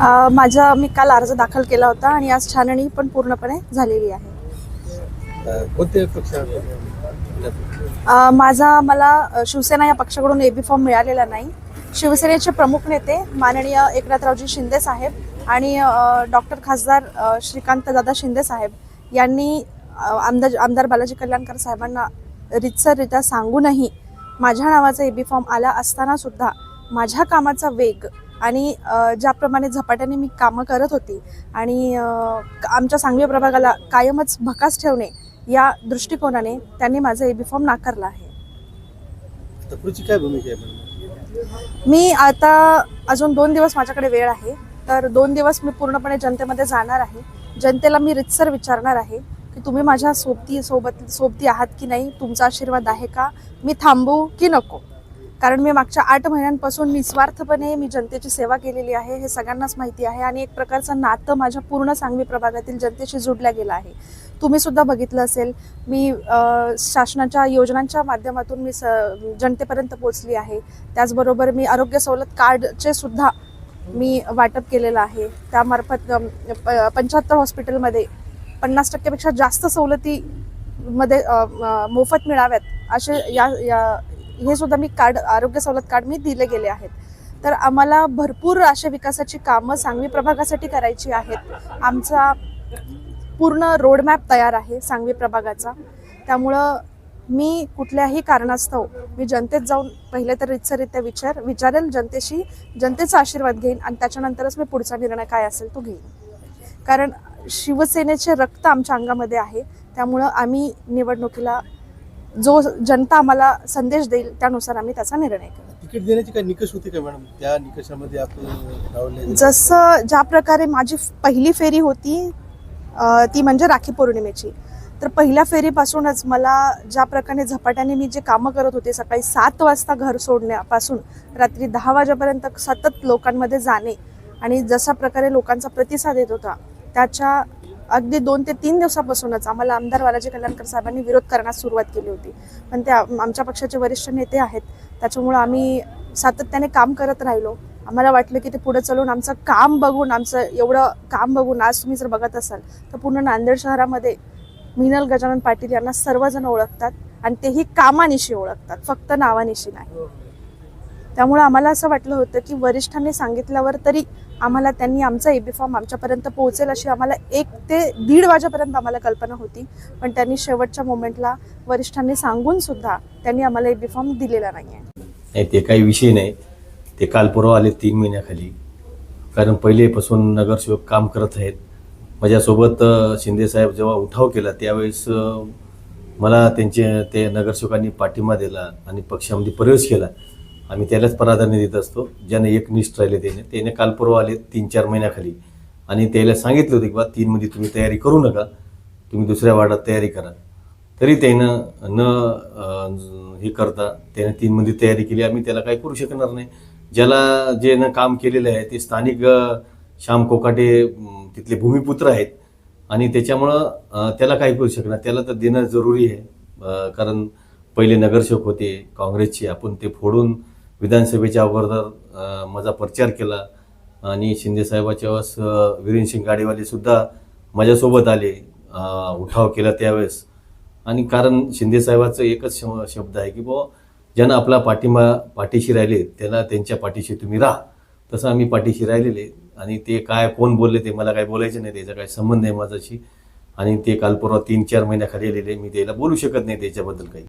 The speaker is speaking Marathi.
मी काल अर्ज दाखल केला होता आणि आज छाननी पण पूर्णपणे झालेली आहे. कोणत्या पक्षात? मला शिवसेना या पक्षाकडून एबी फॉर्म मिळालेला नाही. शिवसेनेचे प्रमुख नेते माननीय एकनाथरावजी शिंदे साहेब आणि डॉक्टर खासदार श्रीकांत दादा शिंदे साहेब यांनी आमदार बालाजी कल्याणकर साहेबांना रितसररित्या सांगूनही माझ्या नावाचा एबी फॉर्म आला असताना सुद्धा माझ्या कामाचा वेग आणि ज्याप्रमाणे झपाट्याने मी कामं करत होती आणि आमच्या सांगवी प्रभागाला कायमच भकास ठेवणे या दृष्टिकोनाने त्यांनी माझा एबी फॉर्म नाकारला आहे. पुढची काय भूमिका आहे? मी आता अजून 2 दिवस माझ्याकडे वेळ आहे, तर 2 दिवस मी पूर्णपणे जनतेमध्ये जाणार आहे. जनतेला मी रितसर विचारणार आहे की तुम्ही माझ्या सोबती आहात की नाही, तुमचा आशीर्वाद आहे का, मी थांबू की नको. कारण मी मागच्या 8 महिन्यांपासून निस्वार्थपणे मी जनतेची सेवा केलेली आहे, हे सगळ्यांनाच माहिती आहे आणि एक प्रकारचं नातं माझ्या पूर्ण सांगवी प्रभागातील जनतेशी जोडल्या गेलं आहे. तुम्ही सुद्धा बघितलं असेल, मी शासनाच्या योजनांच्या माध्यमातून मी जनतेपर्यंत पोहोचली आहे. त्याचबरोबर मी आरोग्य सवलत कार्डचे सुद्धा मी वाटप केलेलं आहे. त्यामार्फत 75 हॉस्पिटलमध्ये 50% पेक्षा जास्त सवलतीमध्ये मोफत मिळाव्यात असे हे सुद्धा मी आरोग्य सवलत कार्ड मी दिले गेले आहेत. तर आम्हाला भरपूर अशा विकासाची कामं सांगवी प्रभागासाठी करायची आहेत. आमचा पूर्ण रोडमॅप तयार आहे सांगवी प्रभागाचा. त्यामुळं मी कुठल्याही कारणास्तव मी जनतेत जाऊन पहिले तर रितसररित्या विचारेल जनतेशी, जनतेचा आशीर्वाद घेईन आणि त्याच्यानंतरच मी पुढचा निर्णय काय असेल तो घेईन. कारण शिवसेनेचे रक्त आमच्या अंगामध्ये आहे. त्यामुळं आम्ही निवडणुकीला जो जनता आम्हाला संदेश देईल त्यानुसार आम्ही त्याचा निर्णय करू. तिकीट देण्याची काही निकष होते का मॅडम? त्या निकषामध्ये आपण जसं ज्या प्रकारे माझी पहिली फेरी होती ती म्हणजे राखी पौर्णिमेची, तर पहिल्या फेरीपासूनच मला ज्या प्रकारे झपाट्याने मी जे कामं करत होते, सकाळी 7 वाजता घर सोडण्यापासून रात्री 10 वाजेपर्यंत सतत लोकांमध्ये जाणे आणि जशा प्रकारे लोकांचा प्रतिसाद येत होता, त्याच्या अगदी 2 ते 3 दिवसापासूनच आम्हाला आमदार बालाजी कल्याणकर साहेबांनी विरोध करण्यास सुरुवात केली होती. पण ते आमच्या पक्षाचे वरिष्ठ नेते आहेत, त्याच्यामुळं आम्ही सातत्याने काम करत राहिलो. आम्हाला वाटलं की ते पुढे चालून आमचं काम बघून, आमचं एवढं काम बघून आज तुम्ही जर बघत असाल तर पूर्ण नांदेड शहरामध्ये मिनल गजानन पाटील यांना सर्वजण ओळखतात आणि तेही कामानिशी ओळखतात, फक्त नावानिशी नाही. त्यामुळे आम्हाला असं वाटलं होतं की वरिष्ठांनी सांगितल्यावर तरी आम्हाला त्यांनी आमचा एबी फॉर्म आमच्यापर्यंत पोहोचेल अशी आम्हाला 1 ते 1.5 वाजेपर्यंत आम्हाला कल्पना होती. पण त्यांनी शेवटच्या मोमेंटला वरिष्ठांनी सांगून सुद्धा त्यांनी आम्हाला एबी फॉर्म दिलेला नाही आहे. ते काही विषय नाही. ते काल परवा आले 3 महिन्याखाली. कारण पहिलेपासून नगरसेवक काम करत आहेत. माझ्यासोबत शिंदेसाहेब जेव्हा उठाव केला त्यावेळेस मला ते नगरसेवकांनी पाठिंबा दिला आणि पक्षामध्ये प्रवेश केला. आम्ही त्यालाच प्राधान्य देत असतो. ज्याने एकनिष्ठ राहिले त्याने काल परवा आले 3-4 महिन्याखाली आणि त्याला सांगितलं होतं की बा 3 मध्ये तुम्ही तयारी करू नका, तुम्ही दुसऱ्या वार्डात तयारी करा. तरी त्यानं हे करता त्याने 3 मध्ये तयारी केली. आम्ही त्याला काही करू शकणार नाही. ज्याला जे काम केलेलं आहे ते स्थानिक श्याम कोकाटे तिथले भूमिपुत्र आहेत आणि त्याच्यामुळं त्याला काय करू शकणार, त्याला तर देणं जरुरी आहे. कारण पहिले नगरसेवक होते काँग्रेसचे, आपण ते फोडून विधानसभेच्या अगोदर माझा प्रचार केला आणि शिंदेसाहेबाच्या वेळेस वीरेंद्रसिंग गाडेवाले सुद्धा माझ्यासोबत आले, उठाव केला त्यावेळेस. आणि कारण शिंदेसाहेबाचं एकच शब्द आहे की बुवा ज्यांना आपला पाठीशी राहिले त्याला त्यांच्या पाठीशी तुम्ही राहा. तसं आम्ही पाठीशी राहिलेले आणि ते काय कोण बोलले ते मला काय बोलायचं नाही, त्याचा काय संबंध आहे माझ्याशी. आणि ते काल परवा 3-4 महिन्याखाली आलेले, मी त्याला बोलू शकत नाही त्याच्याबद्दल काही.